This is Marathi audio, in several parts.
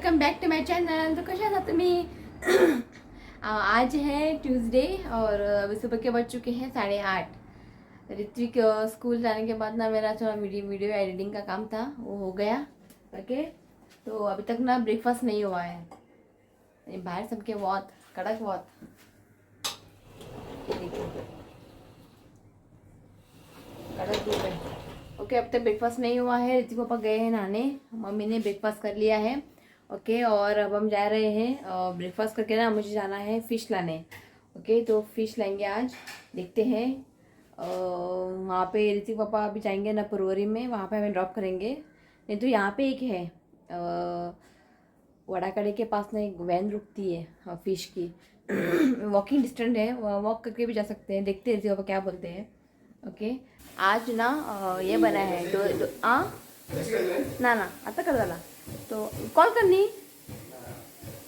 Welcome back to my channel. तो कशा आहात तुम्ही? आज है ट्यूसडे और अभी सुबह के बज चुके हैं 8:30। ऋत्विक स्कूल जाने के बाद ना मेरा थोड़ा वीडियो एडिटिंग का काम था, वो हो गया। ओके, तो अभी तक ना ब्रेकफास्ट नहीं हुआ है। ये बाहर सबके बहुत कड़क बहुत, ये देखिए कड़क धूप है। ओके, अब तक ब्रेकफास्ट नहीं हुआ है। ऋतिक पापा गए हैं नहाने, मम्मी ने ब्रेकफास्ट कर लिया है। ओके, और अब हम जा रहे हैं ब्रेकफास्ट करके ना मुझे जाना है फ़िश लाने। ओके, तो फ़िश लाएंगे आज, देखते हैं। वहाँ पे ऋतिक पापा अभी जाएंगे ना परवरी में, वहाँ पे हमें ड्रॉप करेंगे। नहीं तो यहाँ पे एक है वड़ाकड़ी के पास ना एक वैन रुकती है फ़िश की। वॉकिंग डिस्टेंस है, वॉक करके भी जा सकते हैं, देखते हैं ऋतिक पापा क्या बोलते हैं। ओके, आज ना ये बना है ना ना आता कर झाला तो कॉल करनी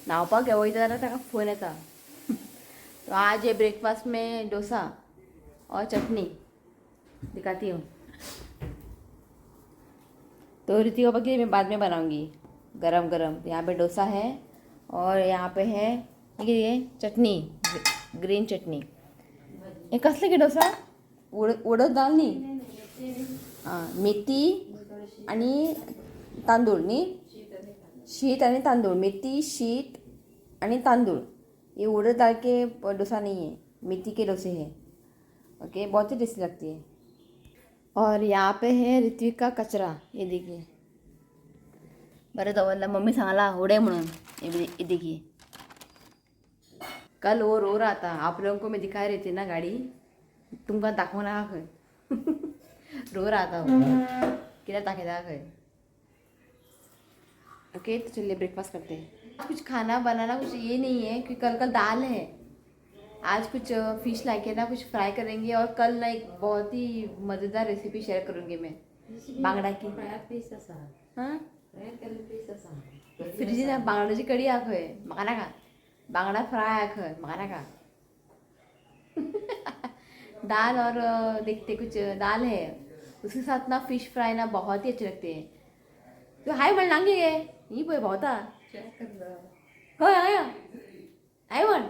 नाव पा क्या वही जरा था फोन येता। तो आज ये ब्रेकफास्ट में डोसा और चटनी दिखाती हूँ। तो ऋतिक पापा के लिए मैं बाद में बनाऊंगी गरम गरम। यहाँ पे डोसा है और यहाँ पे है ये चटनी, ग्रीन चटनी। हे कसले की डोसा उडद दाल नी मेथी आणि तांदूळ नी, शीत आणि तांदूळ, मेथी शीत आणि तांदूळ। ये उड़द दाल के डोसा नहीं है, मेथी के डोसे हैं। ओके, बहुत ही टेस्टी लगती है। और यहाँ पे है ऋत्विक का कचरा, ये देखिए। बरं दवरला मम्मी सांगला उड़े म्हणून, ये देखिए। कल वो रो रहा था, आप लोगों को मैं दिखा रही थी ना गाड़ी, तुमका दाखवना खय। रो रहा था वो, किला ताकेदा खय। ओके, तो चलिए ब्रेकफास्ट करते हैं। कुछ खाना बनाना कुछ ये नहीं है कि कल कल दाल है। आज कुछ फिश लाके ना कुछ फ्राई करेंगे और कल ना एक बहुत ही मज़ेदार रेसिपी शेयर करूँगी मैं बांगडा की। हाँ, फ्रीज ना बांगड्याची कढी आखय म्हाका नाका, बांगडा फ्राय आखय म्हाका नाका। दाल और देखते कुछ दाल है, उसके साथ ना फिश फ्राई ना बहुत ही अच्छे लगते हैं। तो हाय म्हण लांगी गे ही पोय भावता होय हाय हाय म्हण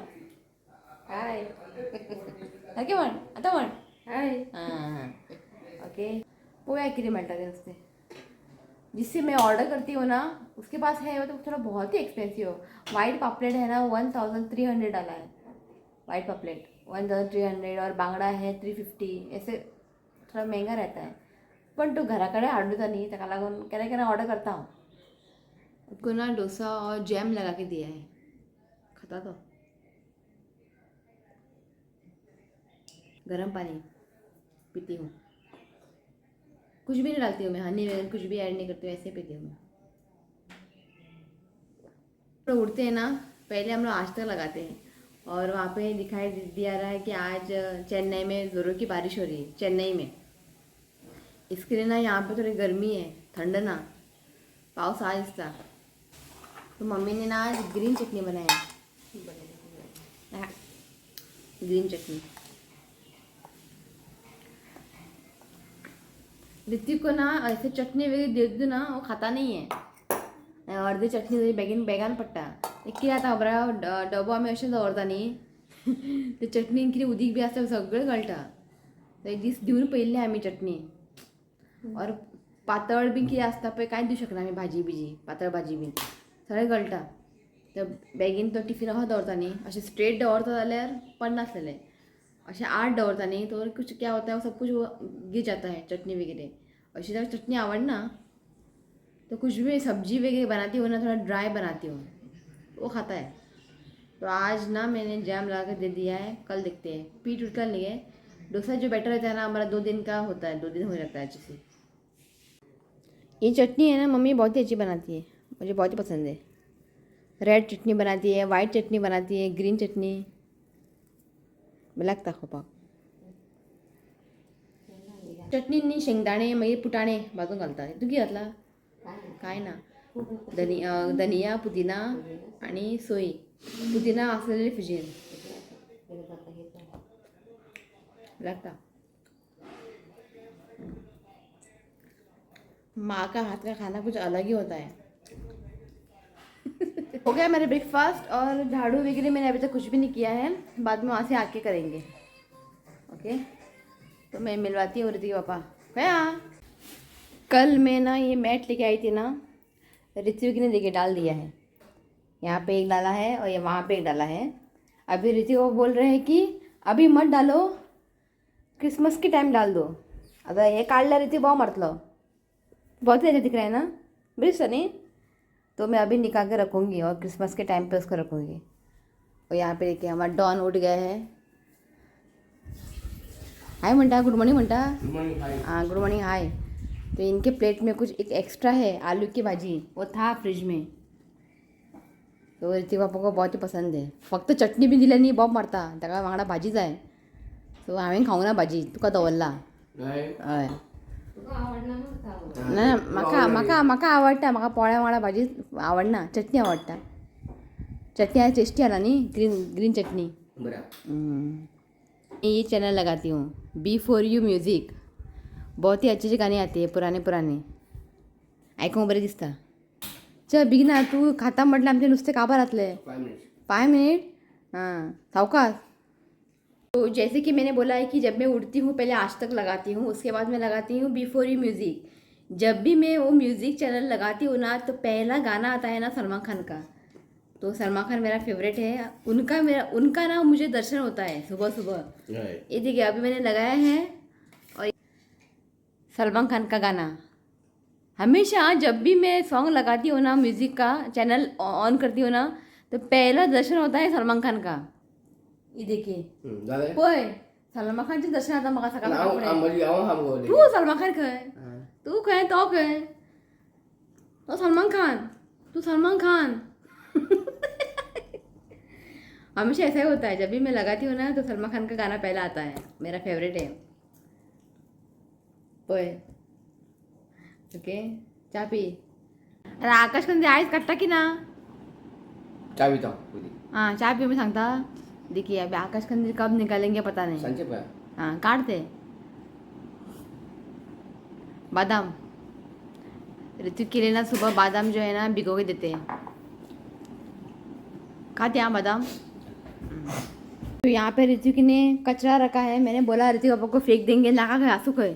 हाय सारखे म्हण आता म्हण हाय। हां, ओके, पोया किती म्हणतात ते नुसते। जिससे मैं ऑर्डर करती हूँ ना उसके पास है वो तो थोड़ा बहुत ही एक्सपेंसिव हो। वाइट पापलेट है ना 1300 डाला है, वाइट पापलेट 1300 और बांगड़ा है 350, ऐसे थोड़ा महंगा रहता है। पण तो घराकडे हाडूचा नहीं, तका लागून केन्ना केन्ना ऑर्डर करता हूँ। उसको ना डोसा और जैम लगा के दिया है, खाता तो गर्म पानी पीती हूँ, कुछ भी नहीं डालती हूँ मैं, हनी वगैरह कुछ भी ऐड नहीं करती हूँ, ऐसे पीती हूँ मैं। तो उठते हैं ना, पहले हम लोग आज तक लगाते हैं और वहाँ पे दिखाई दिया रहा है कि आज चेन्नई में ज़ोरों की बारिश हो रही है, चेन्नई में। इसके लिए ना यहाँ पे थोड़ी गर्मी है, ठंड ना, पाऊस आज इसका। तो मम्मी ने ना आज ग्रीन चटनी बनाई है, ग्रीन चटनी। ऋतिक को ना ऐसे चटनी वगैरह दे दो ना, वो खाता नहीं है। अर्धी चटणी तरी बेगान पडटा, एक कितें जाता खबर आहा, डबो आमी अशें दवरता न्ही, ते चटणीन कितें उदीक बी आसता सगळें गळटा। तो एक दीस दिवन पळयल्ली आमी चटणी, और पातळ बी कितें आसता पळय कांयच दिवंक शकना आमी, भाजी बिजी पातळ भाजी बी सगळें गळटा। तर बेगीन तो टिफिन असो दवरता न्ही, अशें स्ट्रेट दवरता जाल्यार पडनासलें, अशें आठ दवरता न्ही तो कुछ क्या होता है सब कुछ गिर जाता है चटनी वगैरह। अशी जब चटनी आवडना तो कुछ भी सब्जी वगैरह बनाती हूँ ना थोड़ा ड्राई बनाती हूँ, वो खाता है। तो आज ना मैंने जैम लगा कर दे दिया है, कल देखते हैं। पीट उठ कर लिए डोसा जो बैटर रहता है ना हमारा 2 दिन का होता है, 2 दिन हो जाता है अच्छे से। ये चटनी है ना मम्मी बहुत ही अच्छी बनाती है, मुझे बहुत ही पसंद है। रेड चटनी बनाती है, वाइट चटनी बनाती है, ग्रीन चटनी लागता खावपाक। चटणींनी शेंगदाणे मागीर पुटाणे भाजून घालता, तू कितें घातला? काय ना, धनिया पुदिना आणि सोय, पुदिना असलेले फ्रिजीन लगता। माँ का हाथ का खाना कुछ अलग ही होता है। हो गया मेरा ब्रेकफास्ट और झाड़ू वगैरह मैंने अभी तक कुछ भी नहीं किया है, बाद में वहाँ से आके करेंगे। ओके, तो मैं मिलवाती हूँ ऋतिक पापा। क्या कल मैं ना ये मैट लेके आई थी ना, ऋतिक ने देखिए डाल दिया है। यहाँ पे एक डाला है और ये वहाँ पे एक डाला है। अभी ऋतिक वो बोल रहे हैं कि अभी मत डालो, क्रिसमस के टाइम डाल दो। अगर ये काढला ऋतिक बहुत मतलब बहुत ही अच्छा दिख रहा है ना बड़ी सनी। तो मैं अभी निकाल के रखूँगी और क्रिसमस के टाइम पे उसको रखूँगी। और यहाँ पे देखिए हमारा डॉन उठ गया है। हाय म्हणता, गुड मॉर्निंग म्हणता। हाँ गुड मॉर्निंग हाय। तो इनके प्लेट में कुछ एक एक्स्ट्रा है, आलू की भाजी, वो था फ्रिज में। तो ऋतिक बापा को बहुत ही पसंद आहे। फक्त चटणी बी दिल्या नाही बॉब मारता, ताका वांगडा भाजीच आहे। सो हांवें खावंक ना भाजी, तुका दवरला। हय ना, म्हाका आवडटा, म्हाका पोळ्या वांगडा भाजी आवडना, चटणी आवडटा। चटनी आज टेस्टी आला नहीं, ग्रीन चटनी। ये चैनल लगाती हूँ B4U म्यूजिक। बहुत ही अच्छे अच्छे गाने आते हैं, पुराने। ऐकूंक बरें दिसता। चल बिगिना तू खाता म्हटलं आमचे नुसते काबार घातले 5 मिनट। हाँ सावकाश। तो जैसे कि मैंने बोला है कि जब मैं उठती हूँ पहले आज तक लगाती हूँ, उसके बाद मैं लगाती हूँ B4U म्यूज़िक। जब भी मैं वो म्यूज़िक चैनल लगाती हूँ ना, तो पहला गाना आता है ना सलमान खान का। तो सलमान खान मेरा फेवरेट है। उनका ना मुझे दर्शन होता है सुबह सुबह। ये देखिए अभी मैंने लगाया है और सलमान खान का गाना। हमेशा जब भी मैं सॉन्ग लगाती हूँ ना, म्यूज़िक का चैनल ऑन करती हूँ ना, तो पहला दर्शन होता है सलमान खान का। ये देखिए पय सलमान खानचे दर्शन आता म्हाका सकाळ। तू सलमान खान खंय, तू खंय, तो खंय, तो सलमान खान, तू सलमान खान। हमेशा ऐसा ही होता है, जब भी मैं लगाती हूँ ना तो सलमान खान का गाना पहला आता है, मेरा फेवरेट है। पय ओके चहा पी। अरे आकाश कंदी आईस काटता की ना चाय पीता हाँ चाय पी, मैं सांगता। देखिए अभी आकाश कंदील कब निकालेंगे पता नहीं। सांचे पे हाँ काटते बादाम। ऋतिक के लिए ना सुबह बादाम जो है ना भिगो के देते हैं, खाते हैं बादाम। तो यहाँ पे ऋतिक ने कचरा रखा है। मैंने बोला ऋतिक पापा को फेक देंगे, नाका खंय असू खंय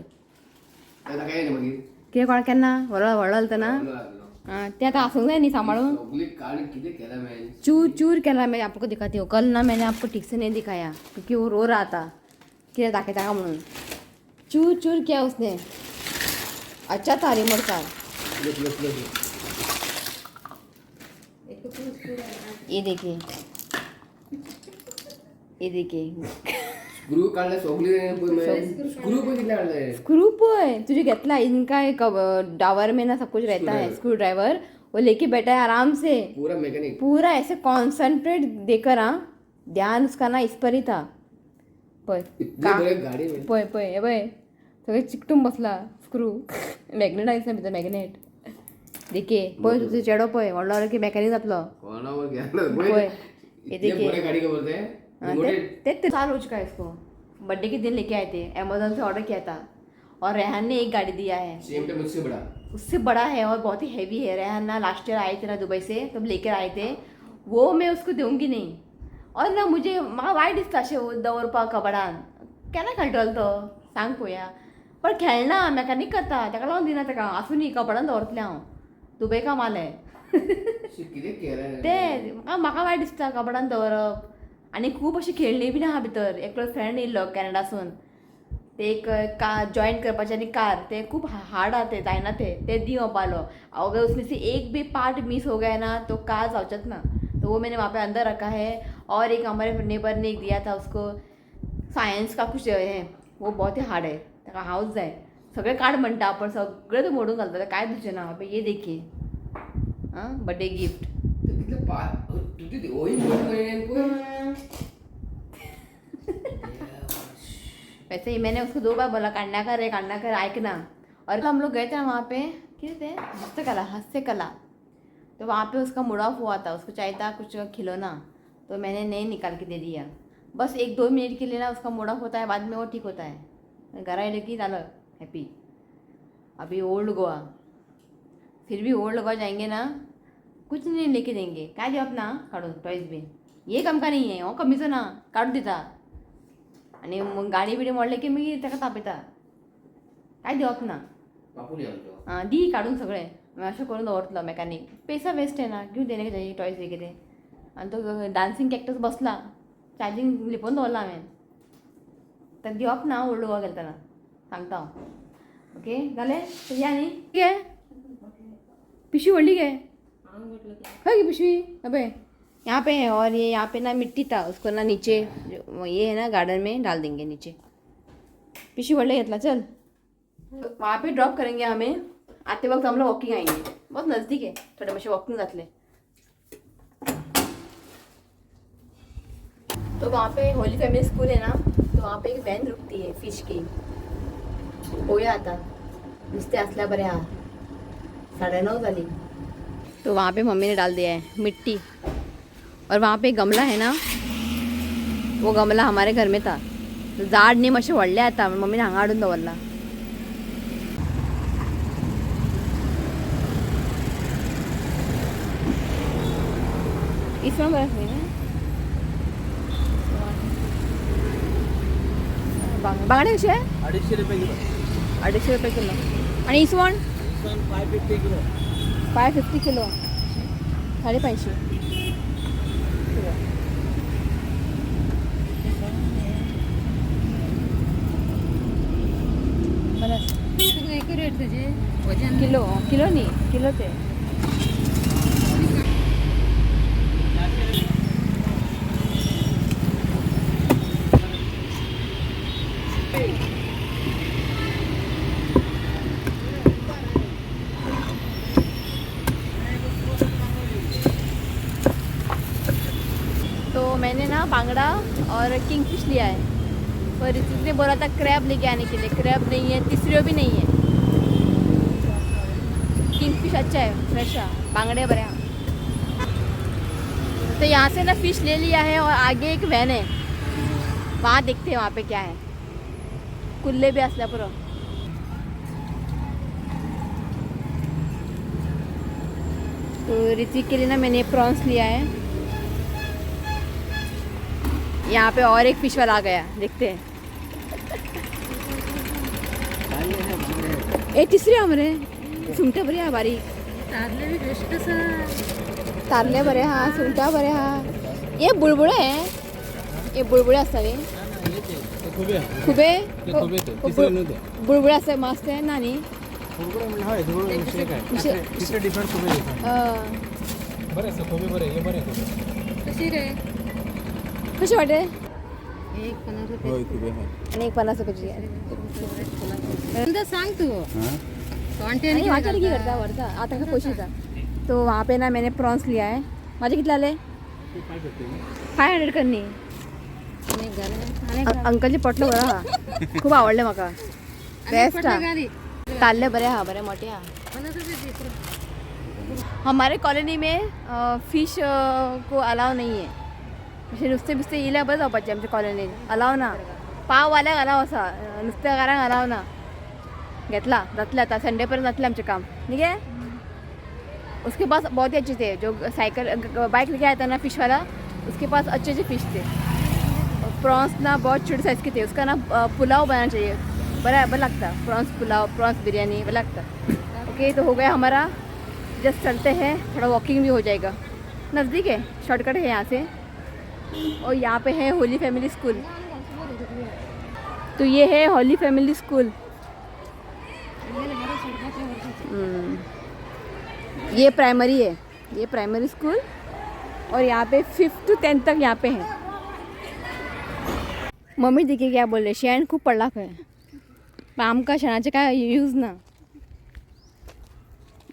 त्याला काय नाही मग कितें कोण केन्ना वळलता ना। हाँ ते आता आसूंक जाय न्ही सांबाळून। सगळी काळी किती केला मैं चूर चूर केला मैं आपको दिखाती हूँ। कल ना मैंने आपको ठीक से नहीं दिखाया क्योंकि वो रो रहा था कि ताके ताका म्हणून। चूर चूर किया उसने। अच्छा था रिमोट का। ये देखिए, ये देखिए स्क्रू काढले सगळी स्क्रू पण किती काढले। स्क्रू पय तुझे घेतला इनका एक डावर में ना सब कुछ रहता है, स्क्रू ड्राइवर वो लेके बैठा है आराम से, पूरा मैकेनिक पूरा ऐसे कॉन्सेंट्रेट देकर। हाँ ध्यान उसका ना इस पर ही था। पय गाडी में पय पय पय सगळे चिकटून बसला स्क्रू। मॅग्नेट आहे ना मॅग्नेट। देखिए पय तुझे चेडो पय व्हडलो की मेकॅनिक जातलो कोणावर गेला पय। ये देखिए पूरा गाड़ी का बोलते हैं हाँ, ते साल हो चुका है इसको। बर्थडे के दिन लेके आए थे, अमेजोन से ऑर्डर किया था। और रेहान ने एक गाड़ी दिया है, सेम टाइम मुझसे बड़ा उससे बड़ा है और बहुत ही हैवी है। रेहान ना लास्ट ईयर आए थे ना दुबई से, तब लेकर आए थे। वो मैं उसको दूंगी नहीं। और ना मुझे म्हाका वायट दिसता अशें दवरपाक कबडान, केन्ना खेळटलो तो सांग पळोवया। पण खेळना मॅकॅनिक करता, ताका लागून दिना ताका। आसूनी कबडान दवरतलें हांव, दुबय काम आलें। किती केलं ते म्हाका वायट दिसता कबडान दवरप। आणि खूप अशी खेळणी बी आहा भितर। एकलो फ्रेंड येयल्लो कॅनडासून, ते एक कार जॉईन करपाचें आनी कार ते खूब हार्ड आहा, ते जायना ते दी पालो। अगर उसमें से एक भी पार्ट मिस हो गया ना तो कार जावचत ना। तो वो मैंने वहाँ पे अंदर रखा है। और एक हमारे नेबर ने एक दिया था उसको, सायन्स का कुछ है, वो बहुत ही हार्ड है, ताका हाऊस जाय। सगळे काढ म्हणटा पण सगळे तो मोडून घालता, काय तुझे ना। ये देखिए हाँ बर्थडे गिफ्ट। तुझी वही वैसे ही मैंने उसको 2 बार बोला काढ़ना कर ऐकना। और हम लोग गए थे ना वहाँ पे, किए थे हस्तकला। तो वहाँ पे उसका मूड ऑफ हुआ था, उसको चाहिए था कुछ खिलौना। तो मैंने नहीं निकाल के दे दिया। बस 1-2 मिनट के लिए ना उसका मूड ऑफ होता है, बाद में वो ठीक होता है। घर आए की डालो हैप्पी। अभी ओल्ड गोवा, फिर भी ओल्ड गोवा जाएंगे ना, कुछ नहीं लेके देंगे काय देऊ ना काढून टॉईज बिन ये काम का नाही आहे हो कमीचं ना काढून देता आणि मग गाडी बिडी मोडले की मी त्याला ताप येता काय देऊ ना बापूली आमचो हां दी काढून सगळे मग असं करून दवरतलं मेकॅनिक पैसा वेस्ट आहे ना घेऊन देणे का टॉईज वगैरे आणि तो डान्सिंग कॅक्टस बसला चार्जिंग लिपून दवरला हांवें तर दिवप ना ओल्ड गोवा गेलतना सांगता हांव ओके जालें तर या न्ही गे पिशवी व्हडली गे खंय गे पिशवी अबे यहाँ पे है और ये यहाँ पे ना मिट्टी था उसको ना नीचे ये है ना गार्डन में डाल देंगे नीचे पिशवी व्हडले घेतला चल वहाँ पे ड्रॉप करेंगे हमें आते वक्त हम लोग वॉकिंग आएंगे बहुत नज़दीक है थोड़े मातशे वॉकिंग जातले तो वहाँ पे होली फैमिली स्कूल है ना तो वहाँ पे एक वैन रुकती है फिश की पोया आता नुसते असल्या बरे हा 9:30 झाली तो वहाँ पे मम्मी ने डाल दिया है मिट्टी और वहाँ पे गमला है ना वो गमला हमारे घर में था तो झाड नी मातशें व्हडलें आता मम्मीने हांगा हाडून दवरला इसवण बरें आसली बांगडे कशे 250 रुपये किलो 250 रुपये किलो आणि इसवण 550 किलो 550 किलो 550 रेट तुझे वजन किलो किलो नाही किलो ते तो मैंने ना बांगड़ा और किंगफिश लिया है और ऋतिक ने बोला था क्रैब लेके आने के लिए क्रैब नहीं है तिसरियो भी नहीं है किंगफिश अच्छा है फ्रेश है बांगड़े बड़े हाँ तो यहाँ से ना फिश ले लिया है और आगे एक वैन है वहाँ देखते हैं वहाँ पे क्या है कुल्ले भी असल्या पुरं तो ऋतिक के लिए ना मैंने प्रॉन्स लिया है यहाँ पे और एक फिश वाला आ गया देखते हैं ए तिसरी हमरे सुंगटा बरे हा बारीक तारले बी बेस्ट कसं तारले बरे हा सुंगटा बरे हा ये बुळबुळे आहे ये बुळबुळे असतावे खुबे बुळबुळे असते मस्त आहे ना नी कशी रे कशी वाटे एक 50 रुपये आणि एक 50 रुपयाची एकदा सांग तू क्वांटिटी आणि वाचायला की करता वरता आता का पैशाचा तो वहाँ पे ना मैंने प्रॉन्स लिया है माझे कितले आले 500 करनी अंकलचे पटलं बरं हा खूप आवडले म्हाका बेस्ट हा ताल्ले बरे हा बरे मोठे हा 50 रुपये हमारे कॉलोनी में फिश को अलाव नहीं है असे नुसते बिस्ते इल्या बरं जावपाचे आमच्या कॉलनीत अलाव ना पाववाल्याक अलाव असा नुस्तेकारांक अलाव ना घेतला जातले आता संडेपर्यंत जातले आमचे काम ठीक है उसके पास बहुत ही अच्छे थे जो साइकिल बाइक लेके आया था ना फिश वाला उसके पास अच्छे अच्छे फिश थे प्रॉन्स ना बहुत छोटे साइज़ के थे उसका ना पुलाव बनाना चाहिए बड़ा लगता प्रॉन्स पुलाव प्रॉन्स बिरयानी बड़ा लगता ओके तो हो गया हमारा जस्ट चलते हैं थोड़ा वॉकिंग भी हो जाएगा नज़दीक है शॉर्टकट है यहाँ से और यहाँ पे है होली फैमिली स्कूल तो ये है होली फैमिली स्कूल ये प्राइमरी है ये प्राइमरी स्कूल और यहाँ पे 5th to 10th तक यहाँ पे है मम्मी देखिए क्या बोल रहे शेण खूप पडला काय पण आमकां शेणाचे काय यूज ना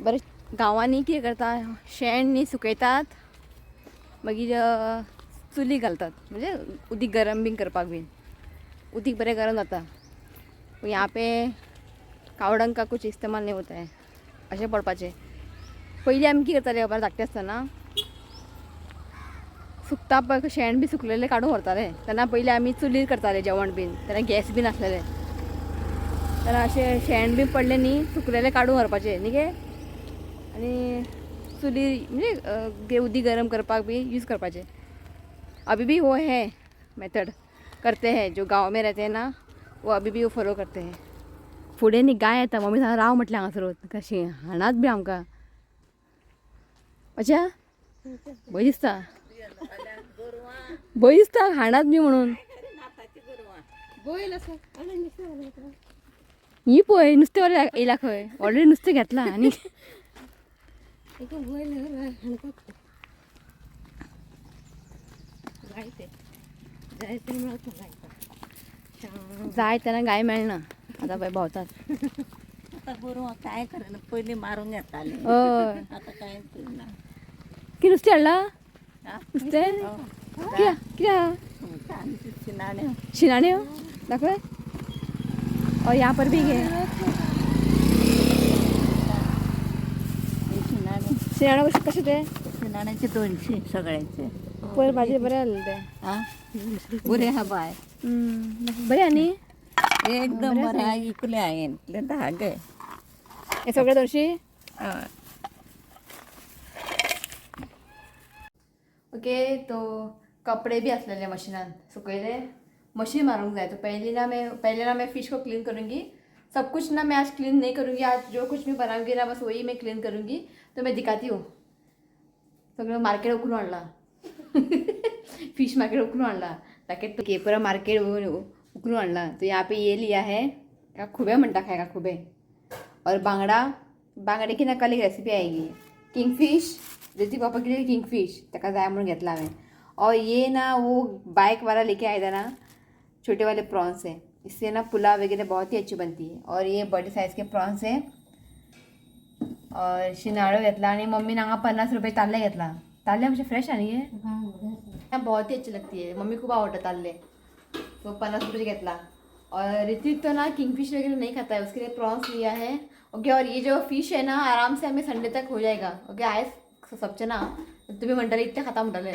बरें गांवांनी कितें करता शेण न्ही सुकयतात मागीर चुली घालतात म्हणजे उदीक गरम बीन करपाक बीन उदीक बरें गरम जाता यहाँ पे कावडंक का कुछ इस्तेमाल नहीं होता है अशें पडपाचें पयलीं आमी कितें करताले बाबा धाकटे आसतना सुकता पळय शेण बी सुकलेले काडून व्हरताले तेन्ना पयलीं आमी चुलीर करताले जेवण बीन तेन्ना गॅस बीन आसलेले तेन्ना अशें शेण बी पडलें न्ही सुकलेले काडून व्हरपाचें न्ही गे आनी चुली म्हणजे ते उदी गरम करपाक भी यूज़ करपाचे. अभी भी वो है मेथड करते हैं जो गांव में रहते हैं ना, वो अभी भी वो फॉलो करते हैं. फुडें न्ही गाय येता, मम्मी सांगा राव म्हटलें हांगासर कशी हाणात बी आमकां. अच्छा भंय दिसता, भंय दिसता हाणात बी म्हणून. बोईल असं आणि नुसतं ही पळय नुस्तें येयला खंय, ऑलरेडी नुस्तें घेतला आनी एक बोईल हाणपाक जायते जायते मिळत नाही. जाय तेन्ना गाय मेळना, आतां पळय भोंवतात. आता गोरवां काय करेना पयलीं मारूंक येताले हय आता काय करना. कितें नुस्तें हाडला? हा? नुस्तें कित्या कित्या आमची शिनाण्यो शिणाण्यो दाखय. और यहाँ पर भी घे शिनाण्यो शिणाण्यो कशे ते शिनाण्याचे 200 सगळ्यांचे. पयर भाजी बरें जालें तें. हा बरे हा बाय बरें आनी एकदम बरे हा. इकले हांवें इकले 10 गे. हे सगळे 200. हय. ओके तो कपड़े भी असलेले मशीनान सुकयले. मशीन मारूंक जाए तो पहले ना मैं फिश को क्लीन करूँगी. सब कुछ ना मैं आज क्लीन नहीं करूँगी. आज जो कुछ भी बनाऊंगी ना बस वही मैं क्लीन करूँगी. तो मैं दिखाती हूँ. सगळं मार्केट उकळून आणला. फिश मार्केट उकळून आणला. ताकि तो केपरा मार्केट उकळून आणला. तो यहाँ पे ये लिया है का खुबे म्हणता खाएगा खुबे. और बांगडे की ना कल एक रेसिपी आएगी. किंगफिश जैसे पापा के लिए किंगफिश तका जाय म्हणून घेतला हांवें. और ये ना वो बाइक वाला लेके आया था ना, छोटे वाले प्रॉन्स है. इससे ना पुलाव वगैरह बहुत ही अच्छी बनती है. और ये बड़े साइज़ के प्रॉन्स है. और शिनाळो घेतला आणि मम्मीने हांगा 50 रुपये ताल्ले घेतला. ताल्ले म्हणजे फ्रेश आणि ये बहुत ही अच्छी लगती है. मम्मी खूब आवडतं ताल्ले. तो 50 रुपये घेतला. और ऋतिक तो ना किंगफिश वगैरह नहीं खाता है, उसके लिए प्रॉन्स लिया है. ओके. और ये जो फिश है ना आराम से हमें संडे तक हो जाएगा. ओके. आयज सबचे ना तुम्ही म्हणताले इतने खाता म्हणताले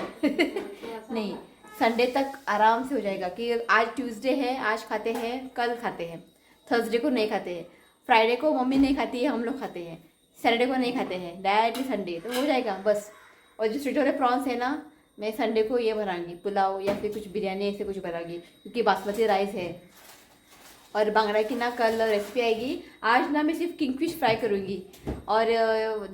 नहीं, संडे तक आराम से हो जाएगा. कि आज ट्यूसडे है, आज खाते हैं, कल खाते हैं, थर्सडे को नहीं खाते हैं, फ्राइडे को मम्मी नहीं खाती है, हम लोग खाते हैं, सैटरडे को नहीं खाते हैं, डायरेक्टली संडे तो हो जाएगा बस. और जो छोटे वाले प्रॉन्स है ना मैं संडे को ये बनाऊंगी पुलाव या फिर कुछ बिरयानी ऐसे कुछ बनाऊंगी क्योंकि बासमती राइस है. और बांगड़ा की ना कल रेसिपी आएगी. आज ना मैं सिर्फ किंगफिश फ्राई करूँगी. और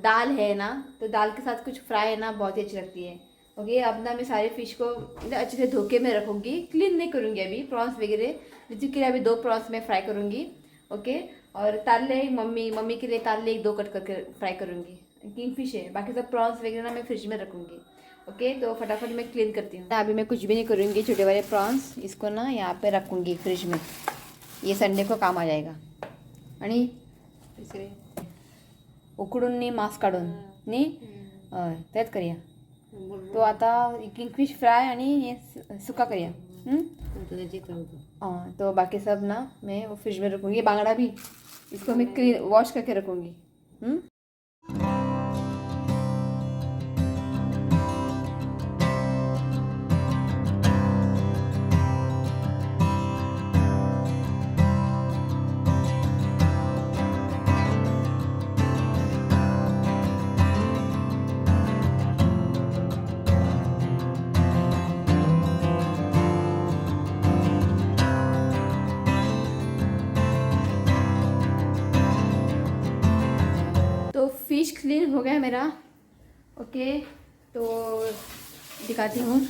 दाल है ना तो दाल के साथ कुछ फ्राई है ना बहुत ही अच्छी लगती है. ओके. अब ना मैं सारे फिश को अच्छे से धोके में रखूँगी. क्लीन नहीं करूँगी अभी प्रॉन्स वगैरह. जिसके लिए अभी 2 प्रॉन्स मैं फ्राई करूँगी. ओके. और ताल्ले मम्मी के लिए ताल्ले 1-2 कट करके फ्राई करूँगी. किंगफिश है, बाकी सब प्रॉन्स वगैरह ना मैं फ्रिज में रखूँगी. ओके. तो फटाफट मैं क्लीन करती हूँ. अभी मैं कुछ भी नहीं करूँगी. छोटे वाले प्रॉन्स इसको ना यहाँ पे रखूँगी फ्रिज में. ये संडे को काम आ जाएगा. आणि तिसरे उकडून नी मांस काढून नी हय तेच करूया. तो आता किंगफिश फ्राय आणि ये सुका करूया. हाँ तो बाकी सब ना मैं वो फ्रिज में रखूँगी. बांगड़ा भी इसको मैं क्लीन वॉश करके रखूँगी. तो फिश क्लीन हो गया मेरा. ओके. तो दिखाती हूँ.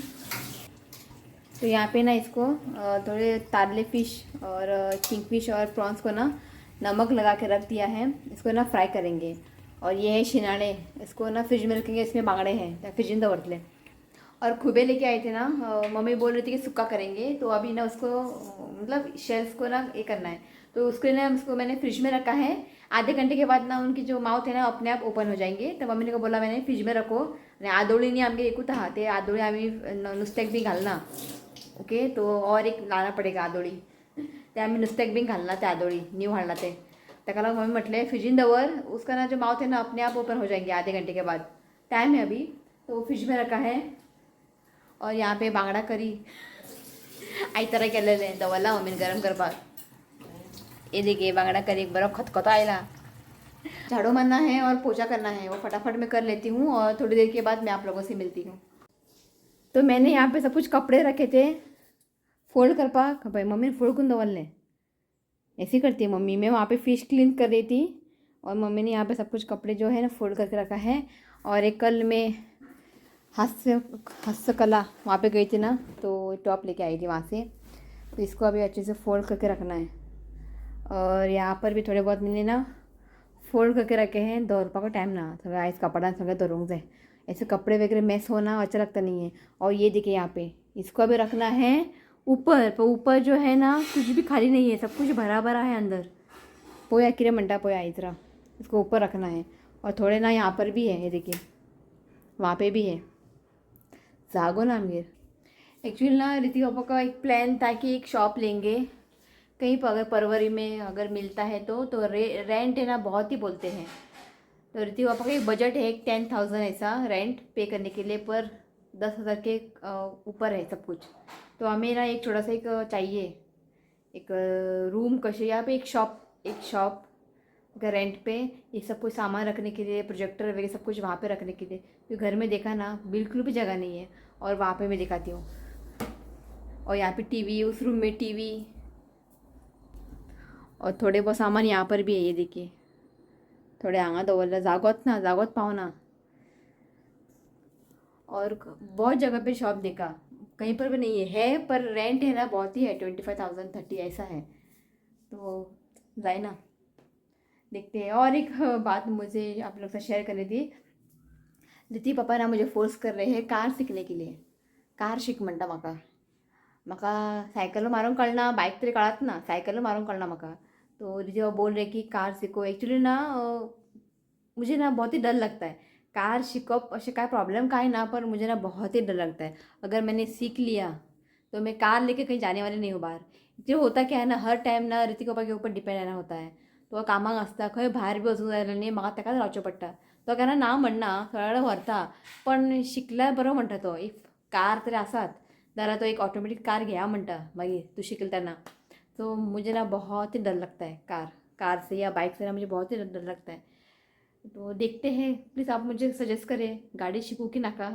तो यहाँ पे ना इसको थोड़े तारले फिश और किंगफिश और प्रॉन्स को ना नमक लगा के रख दिया है. इसको ना फ्राई करेंगे. और ये है शिनाणे, इसको ना फ्रिज में रखेंगे. इसमें बांगड़े हैं फ्रिज में दवरतले. और खुबे लेके आए थे ना, मम्मी बोल रही थी कि सूखा करेंगे. तो अभी ना उसको मतलब शेल्स को ना ये करना है. तो उसके लिए ना उसको मैंने फ्रिज में रखा है. आधे घंटे के बाद ना उनकी जो माउथ है ना अपने आप ओपन हो जाएंगे. तो मम्मी ने को बोला मैंने फ्रिज में रखो. आणि आदोळीनी आमगे एकूच आहा ते आदोळी आम्ही नुस्त्याक बी घालना. ओके. तो और एक लाना पडेगा आदोळी. ते आम्ही नुस्त्याक बी घालना ते आदोळी न्यू हाडला ते. ताका लागून मम्मी म्हटले फ्रिजीन दवर, उसका ना जो माउथ है ना अपने आप ओपन हो जाएंगे आधे घंटे के बाद. टाइम है अभी. तो फ्रिज में रखा है. और यहाँ पे बांगड़ा करी आई तरह केलेले दवरला मम्मीने गरम करपाक. ये देखिए बांगड़ा करी बरो खतखतो आयला. झाड़ू मारना है और पोछा करना है, वो फटाफट मैं कर लेती हूँ और थोड़ी देर के बाद मैं आप लोगों से मिलती हूँ। तो मैंने यहाँ पे सब कुछ कपड़े रखे थे फोल्ड कर पा भाई मम्मी ने फोल्ड कुंद वाले ऐसी करती है मम्मी। मैं वहाँ पे फ़िश क्लीन कर रही थी और मम्मी ने यहाँ पे सब कुछ कपड़े जो है ना फोल्ड करके रखा है। और एक कल मैं हस्तकला वहाँ पे गई थी ना, तो टॉप लेके आई थी वहाँ से, तो इसको अभी अच्छे से फोल्ड करके रखना है। और यहाँ पर भी थोड़े बहुत मैंने ना फोल्ड करके रखे हैं, दौड़पा को टाइम ना सगळं आइस कपड़ा सगळं धरून जाए, ऐसे कपड़े वगैरह मैस होना अच्छा लगता नहीं है। और ये देखिए यहाँ पे इसको अभी रखना है ऊपर, पर ऊपर जो है ना कुछ भी खाली नहीं है, सब कुछ भरा भरा है अंदर। पोया किरे मंडा पोया इधर इसको ऊपर रखना है। और थोड़े ना यहाँ पर भी है, ये देखिए वहाँ पे भी है। जागो ना आमगीर एक्चुअली ना ऋतिक पापा का एक प्लान था कि एक शॉप लेंगे कहीं पर, अगर फरवरी में अगर मिलता है तो रेंट है ना बहुत ही बोलते हैं। तो ऋतिक पापा का एक बजट है 10,000 ऐसा रेंट पे करने के लिए, पर 10,000 के ऊपर है सब कुछ। तो हमें ना एक छोटा सा एक चाहिए एक रूम कशे यहाँ पे एक शॉप अगर रेंट पे, ये सब कुछ सामान रखने के लिए, प्रोजेक्टर वगैरह सब कुछ वहाँ पे रखने के लिए। तो घर में देखा ना बिल्कुल भी जगह नहीं है, और वहाँ पे मैं दिखाती हूँ। और यहाँ पे टीवी, उस रूम में टीवी और थोड़े बहुत सामान यहाँ पर भी है, ये देखिए थोड़े आंगा दवरला जागोत पाओ ना। और बहुत जगह पे शॉप देखा, कहीं पर भी नहीं है पर रेंट है ना बहुत ही है, 25,000 30 ऐसा है। तो जाए ना देखते हैं। और एक बात मुझे आप लोग से शेयर करनी थी, ऋतिक पापा ना मुझे फोर्स कर रहे हैं कार सीखने के लिए। कार शिक म्हणटा म्हाका सायकल मारूंक कळना, बाइक तरी कळत ना, सायकल मारूंक कळना म्हाका। तो ऋतिक पापा बोल रहे कि कार सीखो। एक्चुअली ना मुझे ना बहुत ही डर लगता है कार शिकप, असे काय प्रॉब्लम काय ना, पर मुझे ना बहुत ही डर लगता है। अगर मैंने सीख लिया तो मैं कार लेके कहीं जाने वाली नहीं हूँ बाहर। जो होता क्या है ना, हर टाइम ना ऋतिक पापा के ऊपर डिपेंड रहना होता है। तो कामाक आसता खंय भायर बी वचूंक जाय न्ही, म्हाका ताकाच रावचें पडटा। तो केन्ना ना म्हणना, थोड्या वेळा व्हरता, पण शिकल्यार बरो म्हणटा तो। इफ कार तरी आसात जाल्यार तो एक ऑटोमेटिक कार घेया म्हणटा मागीर तू शिकल तेन्ना। तो मुझे ना बहुत ही डर लगता है कार से या बाइक से ना मुझे बहुत ही डर लगता है। तो देखते हैं, प्लीज़ आप मुझे सजेस्ट करें गाड़ी शिकू की नाका।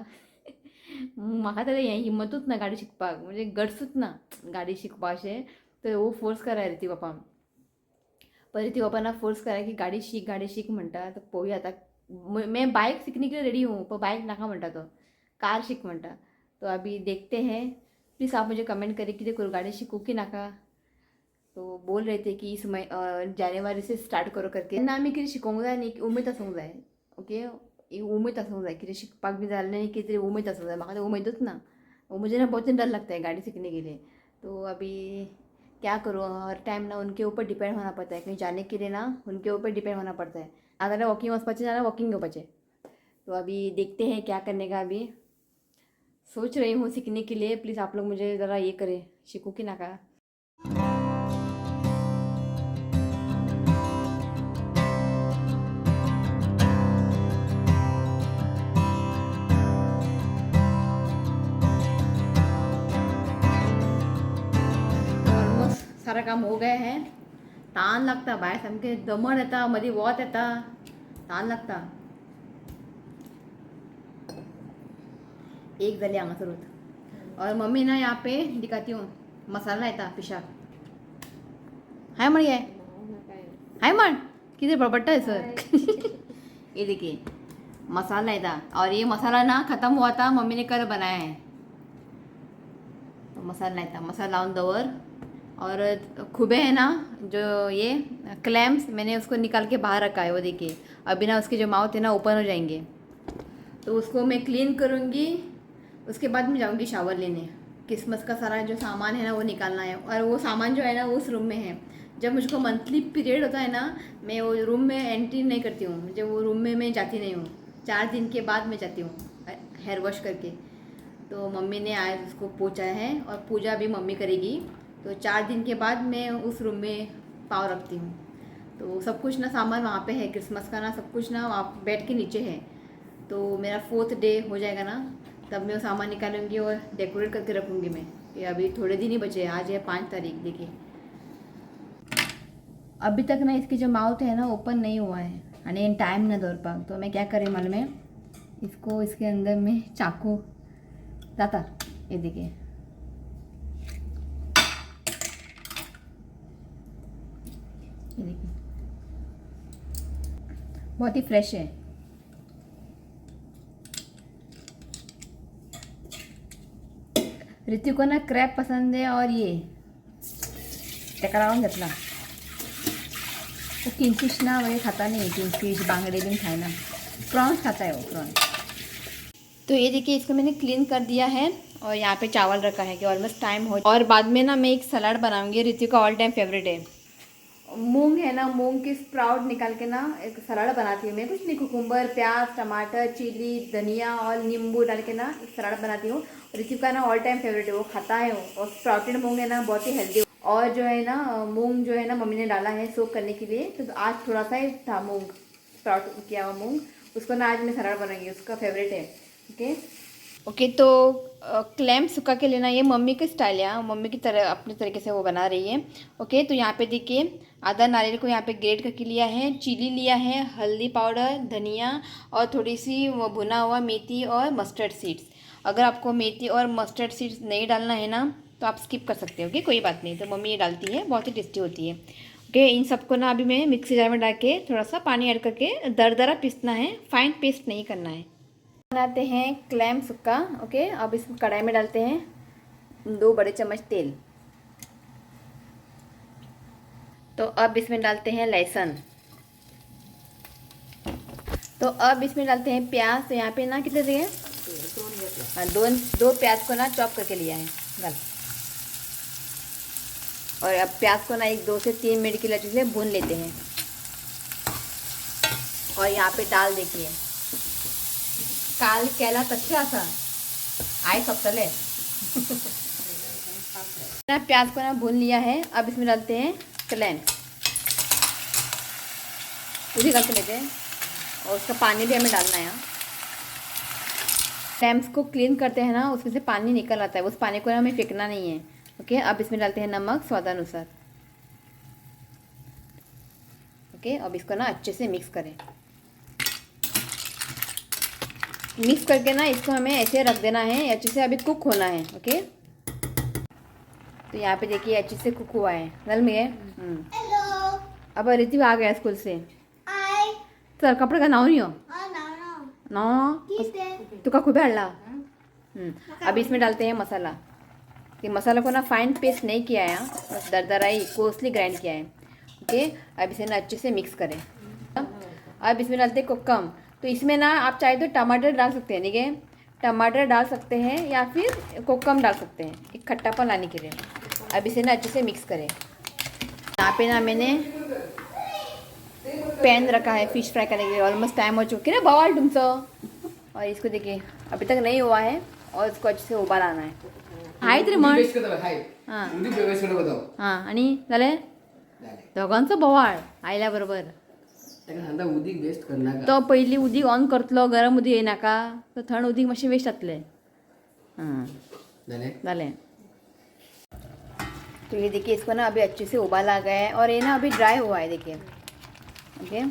म्हाका तर हें हिम्मतूच ना गाडी शिकपाक, म्हणजे गट्सूच ना गाडी शिकपा अशें। तो वो फोर्स करा ऋतिक पापा, पर ऋतिक पापा ना फोर्स करा कि गाड़ी सीख म्हणटा। तो पळोवया आता, मैं बाइक सीखने के लिए रेडी हूँ पर बाइक नाका म्हणटा तो, कार शिक म्हणटा। तो अभी देखते हैं, प्लीज़ आप मुझे कमेंट करें कि देखो गाड़ी शिकू की नाका। तो बोल रहे थे कि इस जनवरी से स्टार्ट करो करके ना। आमी कितें शिकोंक जाय न्ही, उमेद आसूंक जाय। ओके, उमेद आसूंक जाय, कितें शिकपाक बी जालें न्ही कितें तरी उमेद आसूंक जाय। म्हाका तो उमेदूच ना, मुझे ना बहुत डर लगता है गाड़ी सीखने के लिए। तो अभी क्या करूँ, हर टाइम ना उनके ऊपर डिपेंड होना पड़ता है, कहीं जाने के लिए ना उनके ऊपर डिपेंड होना पड़ता है। अगर वॉकिंग वचपाचें जाल्यार वॉकिंग घेवपाचें। तो अभी देखते हैं क्या करने का। अभी सोच रही हूँ सीखने के लिए, प्लीज़ आप लोग मुझे ज़रा ये करें, शिकू की नाका। सारा काम हो गया है। ताण लागता भायर सामकें, दमट येता, मदीं वत येता, ताण लागता। एक जाली हांगासर उत। और मम्मी ना यहाँ पे दिखाती हूँ मसाला येता पिशाक। हाय म्हण ये, हाय म्हण कितें बडबडटा सर। ये देखिए मसाला येता, और ये मसाला ना खत्म हुआ था, मम्मी ने कल बनाया है। तो मसाला येता, मसाला लावून दवर। और खुबे है ना जो ये क्लैम्स, मैंने उसको निकाल के बाहर रखा है, वो देखिए अभी ना उसके जो माउथ है ना ओपन हो जाएंगे। तो उसको मैं क्लीन करूँगी, उसके बाद मैं जाऊँगी शावर लेने। क्रिसमस का सारा जो सामान है ना वो निकालना है, और वो सामान जो है ना उस रूम में है। जब मुझको मंथली पीरियड होता है ना, मैं वो रूम में एंट्री नहीं करती हूँ, मुझे वो रूम में मैं जाती नहीं हूँ। 4 दिन के बाद मैं जाती हूँ हेयर वॉश करके। तो मम्मी ने आज उसको पोंछा है और पूजा भी मम्मी करेगी। तो 4 दिन के बाद मैं उस रूम में पाँव रखती हूँ। तो सब कुछ ना सामान वहाँ पे है, क्रिसमस का ना सब कुछ ना वहाँ बेड के नीचे है। तो मेरा 4th डे हो जाएगा ना, तब मैं वो सामान निकालूंगी और डेकोरेट करके रखूँगी मैं। ये अभी थोड़े दिन ही बचे हैं, आज है 5 तारीख। देखिए अभी तक ना इसकी जो माउथ है ना ओपन नहीं हुआ है, आणि टाइम ना दौड़पाक, तो मैं क्या करें मालूम है, इसको इसके अंदर में चाकू जाता, ये देखिए, ये देखिए बहुत ही फ्रेश है। ऋतु को ना क्रैब पसंद है और ये टेकरावून घेतला। वो किंगफिश ना वगैरह खाता नहीं है, किंगफिश बांगड़े भी खाए ना, प्रॉन्स खाता है वो प्रॉन्स। तो ये देखिए इसको मैंने क्लीन कर दिया है और यहाँ पे चावल रखा है कि ऑलमोस्ट टाइम हो, और बाद में ना मैं एक सलाद बनाऊंगी, ऋतु का ऑल टाइम फेवरेट है। मूंग है ना, मूंग की स्प्राउट निकाल के ना एक सलाद बनाती हूँ मैं, कुछ नहीं, कुकुम्बर, प्याज, टमाटर, चिली, धनिया और नींबू डाल के ना एक सलाद बनाती हूँ। ऋतु का ना ऑल टाइम फेवरेट है, वो खाता है वो, और स्प्राउटेड मूंग है ना बहुत ही हेल्दी। और जो है ना मूंग जो है ना मम्मी ने डाला है सोक करने के लिए, तो आज थोड़ा सा ही था मूंग, स्प्राउट किया हुआ मूंग, उसको ना आज मैं सलाद बनाऊंगी, उसका फेवरेट है। ओके तो क्लैम सुखा के लेना, ये मम्मी का स्टाइल है, मम्मी की तरह अपने तरीके से वो बना रही है। ओके तो यहाँ पे देखिए आधा नारियल को यहाँ पे ग्रेट करके लिया है, चिली लिया है, हल्दी पाउडर, धनिया और थोड़ी सी वो भुना हुआ मेथी और मस्टर्ड सीड्स। अगर आपको मेथी और मस्टर्ड सीड्स नहीं डालना है ना तो आप स्किप कर सकते हो, ओके कोई बात नहीं, तो मम्मी ये डालती है, बहुत ही टेस्टी होती है। ओके इन सबको ना अभी मैं मिक्सी जार में डाल के थोड़ा सा पानी ऐड करके दरदरा पीसना है, फाइन पेस्ट नहीं करना है। बनाते हैं क्लैम सुक्का। ओके अब इस कढ़ाई में डालते हैं 2 बड़े चम्मच तेल। तो अब इसमें डालते हैं लहसुन। तो अब इसमें डालते हैं प्याज। तो यहाँ पे ना कितने दिए, हाँ दो प्याज को ना चॉप करके लिया है डाल, और अब प्याज को ना 2 से 3 मिनट के लिए अच्छे से भून लेते हैं। और यहाँ पे दाल देखिए, काल केला तसे असा आई सप्तले ना, प्याज को ना भून लिया है। अब इसमें डालते हैं क्लैम, उसी करके लेते हैं, और उसका पानी भी हमें डालना है। क्लैम्स को क्लीन करते हैं ना, उसमें से पानी निकल आता है, उस पानी को ना हमें फेंकना नहीं है। ओके अब इसमें डालते हैं नमक स्वादानुसार। ओके अब इसको ना अच्छे से मिक्स करें, मिक्स करके ना इसको हमें ऐसे रख देना है, अच्छे से अभी कुक होना है। ओके तो यहाँ पे देखिए अच्छे से कुक हुआ है, नल में है। अब ऋतु आ गया स्कूल से, सर कपड़े का नाव नहीं हो ना, तू का खूब हल्ला। अब इसमें डालते हैं मसाला। ये मसाला को ना फाइन पेस्ट नहीं किया है, बस दरदरा ही कोसली ग्राइंड किया है। ओके अब इसे ना अच्छे से मिक्स करें। अब इसमें डालते हैं कोकम। तो इसमें ना आप चाहे तो टमाटर डाल सकते हैं, ठीक है, टमाटर डाल सकते हैं या फिर कोकम डाल सकते हैं एक खट्टापन लाने के लिए। अब इसे ना अच्छे से मिक्स करें। यहाँ पे ना मैंने पैन रखा है फिश फ्राई करने के लिए, ऑलमोस्ट टाइम हो चुकी है ना बवाल तुमसे। और इसको देखिए अभी तक नहीं हुआ है, और इसको अच्छे से उबाल आना है। हाय तरी म्हण, हां हां आणि झाले दोघांचं बवाळ आयल्या बरोबर। उदीक वेस्ट करनाका, तो पयली उदीक ऑन करतलो, गरम उदीक येनाका, तो थंड उदीक मातशें वेस्ट जातलें। हां जालें। तो ये देखिए इसको ना अभी अच्छे से उबाल आ गया है, और ये ना अभी ड्राई हुआ है देखिए। ओके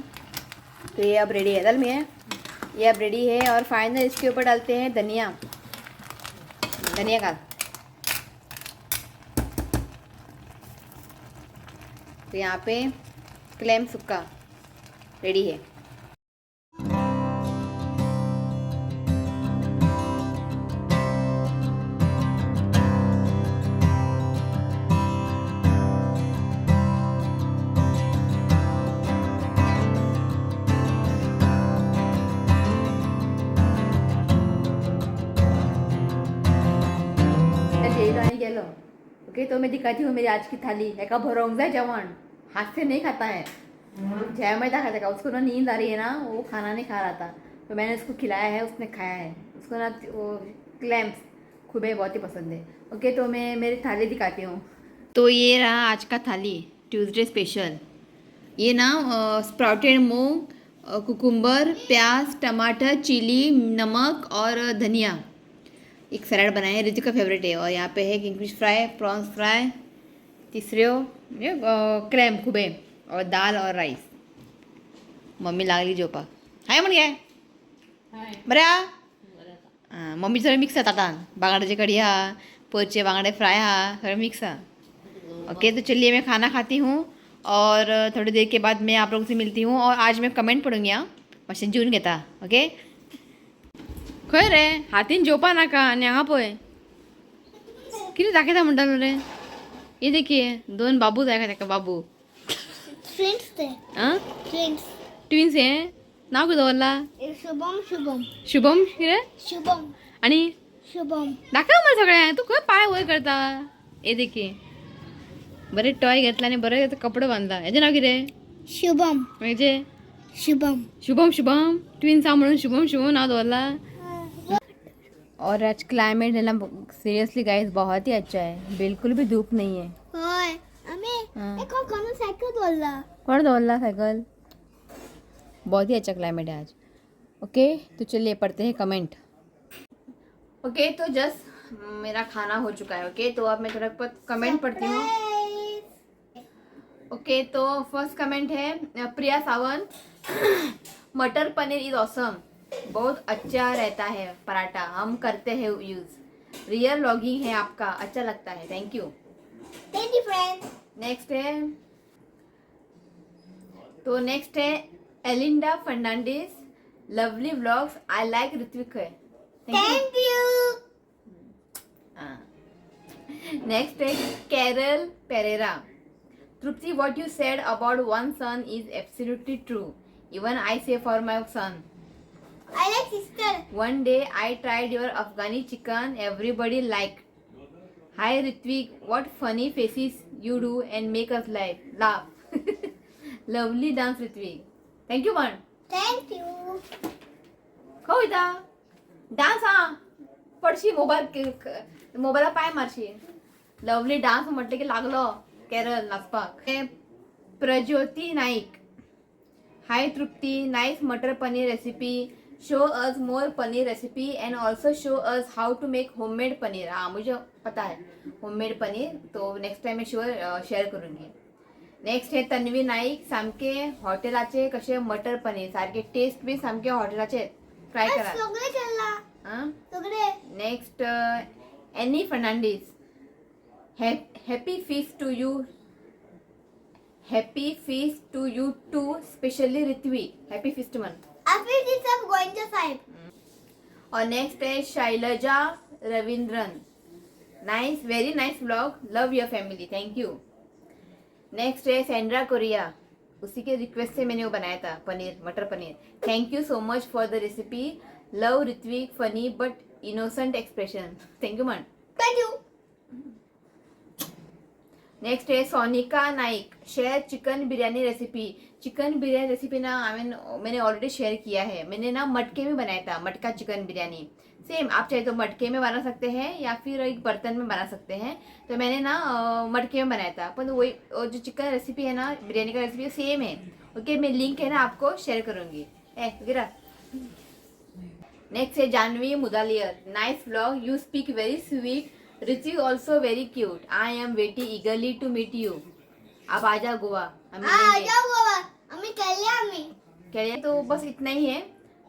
तो ये अब रेडी है, दल में है, ये अब रेडी है। और फाइनल इसके ऊपर डालते हैं धनिया, धनिया का। तो यहाँ पे क्लैम सुक्का रेडी है। गेलो। ओके तो मैं दिखाती हूँ मेरी आज की थाली। एका भरोंग जाए जवान, हाथ से नहीं खाता है, जय मैदा खाता था, उसको ना नींद आ रही है ना, वो खाना नहीं खा रहा था, तो मैंने उसको खिलाया है, उसने खाया है। उसको ना वो क्लैम्स खूबे बहुत ही पसंद है। ओके तो मैं मेरी थाली दिखाती हूँ। तो ये रहा आज का थाली, ट्यूसडे स्पेशल। ये ना स्प्राउटेड मूंग, कुकुम्बर, प्याज, टमाटर, चिली, नमक और धनिया, एक सलाद बनाया है, ऋतु का फेवरेट है। और यहाँ पे है किंगफिश फ्राई, प्रॉन्स फ्राई, तीसरे क्लैम खूबे, और दाल और राइस। मम्मी लागली झोपा हाय म्हण काय बरे हा मम्मी सगळं मिक्स आहे ताटान बांगड्याची कढी हा पोचे बांगड़े फ्राई हा सगळं मिक्स है ओके। तो चलिए मैं खाना खाती हूँ और थोड़ी देर के बाद मैं आप लोगों से मिलती हूँ और आज मैं कमेंट पढ़ूंगी हाँ मातशें जीवन घेता ओके। खंय रे हातीन झोपा नाका आनी हांगा पळय कितें दाखयता म्हणटालो रे ये देखिए 2 बाबू जाय का ताका बाबू फ्रेंड्स थे आं फ्रेंड्स ट्विन्स हे नांव कितें दवरला शुभम शुभम शुभम कितें शुभम आनी शुभम दाखव मरे सगळें तूं खंय पांय वयर करता ये देखिए बरे टॉय घेतला आनी बरे कपडे बांधला हेजें नांव कितें शुभम हेजें शुभम शुभम शुभम ट्विन्स म्हणून शुभम शुभम नाम दौला। और आज क्लाइमेट है ना सीरियसली गाइस बहुत ही अच्छा है बिल्कुल भी धूप नहीं है। होय हमें एक और कौन साइकिल बोलला कौन दौला साइकिल बहुत ही अच्छा क्लाइमेट है आज ओके। तो चलिए पढ़ते हैं कमेंट ओके। तो जस्ट मेरा खाना हो चुका है ओके। तो अब मैं थोड़ा कमेंट पढ़ती हूँ ओके। तो फर्स्ट कमेंट है प्रिया सावंत मटर पनीर इज ऑसम बहुत अच्छा रहता है पराठा हम करते हैं यूज रियल व्लॉगिंग है आपका अच्छा लगता है थैंक यू फ्रेंड। नेक्स्ट है तो नेक्स्ट है Alinda Fernandes lovely vlogs I like Ritvik है थैंक यू। नेक्स्ट है Carol Pereira Trupti what you said about one son is absolutely true even I say for my son I like sister। one day I tried your Afghani chicken everybody liked hi Ritvik what funny faces you do and make us laugh lovely dance Ritvik thank you man thank you. खो इता डान्स हा पडशी मोबाईला पाय मारशी लवली डान्स म्हटलं की लागलो केरळ नाचपाक Prajyoti Naik hi Trupti nice matar paneer recipe show us more paneer recipe and also show us how to make homemade paneer हाँ मुझे पता है होममेड पनीर तो नेक्स्ट टाइम मैं श्योर शेअर करूंगी। नेक्स्ट है तन्वी नाईक सामके हॉटेलाचे कसे मटर पनीर सारखे टेस्ट बी सामके हॉटेलाचे ट्राय करा सगळे चलला हां। सगळे। Next Annie Fernandes happy feast to you happy feast to you too especially Ritvi happy feast man After this I'm going to side। और नेक्स्ट है Shailaja Ravindran nice very nice vlog love your family thank you. Next है सेंड्रा कोरिया उसी के रिक्वेस्ट से मैंने वो बनाया था पनीर मटर paneer thank you so much for the recipe love Ritvik funny but innocent expression thank you man thank you. Next है Sonika Naik share chicken biryani recipe ना मैंने ऑलरेडी शेयर किया है मैंने ना मटके में बनाया था मटका चिकन बिरयानी सेम आप चाहे तो मटके में बना सकते हैं या फिर एक बर्तन में बना सकते हैं तो मैंने ना मटके में बनाया था पर वही जो चिकन रेसिपी है ना बिरयानी का रेसिपी सेम है ओके। मैं लिंक है ना आपको शेयर करूँगी गिरा। नेक्स्ट है Janvi Mudaliar nice vlog you speak very sweet Ritu also very cute. I am waiting eagerly to meet you. आप आ जाओ गोवा हम आ मिलेंगे। जाओ बाबा हमें कर लिया तो बस इतना ही है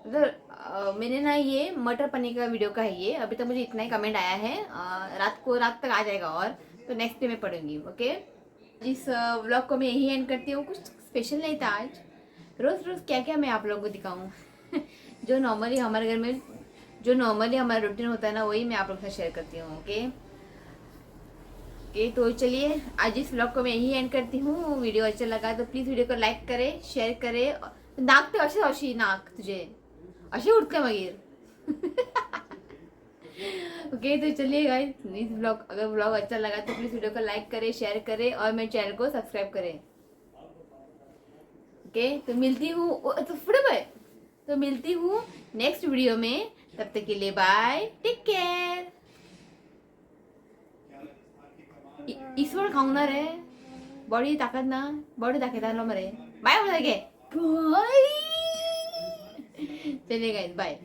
मतलब मैंने ना ये मटर पनीर का वीडियो का है ये अभी तक मुझे इतना ही कमेंट आया है रात तक आ जाएगा और तो नेक्स्ट डे मैं पढ़ूंगी ओके। इस व्लॉग को मैं यही एंड करती हूँ कुछ स्पेशल नहीं था आज रोज़ रोज़ क्या क्या मैं आप लोगों को दिखाऊँ जो नॉर्मली हमारे घर में जो नॉर्मली हमारा रूटीन होता है ना वही मैं आप लोगों के साथ शेयर करती हूँ ओके। तो चलिए आज इस व्लॉग को मैं यही एंड करती हूँ वीडियो अच्छा लगा तो प्लीज़ वीडियो को लाइक करें शेयर करें नाक तो अशी नाक तुझे अशी उठते मगीर ओके। तो चलिए गाइस इस व्लॉग अगर व्लॉग अच्छा लगा तो प्लीज़ वीडियो को लाइक करें शेयर करें और मेरे चैनल को सब्सक्राइब करें ओके। तो मिलती हूँ नेक्स्ट वीडियो में तब तक के लिए बाय टेक केयर। ईश्वर खाऊंगा रे बॉडी ताकत ना बॉडी दाखवता मरे बाय बोला के चलिए गाइस बाय।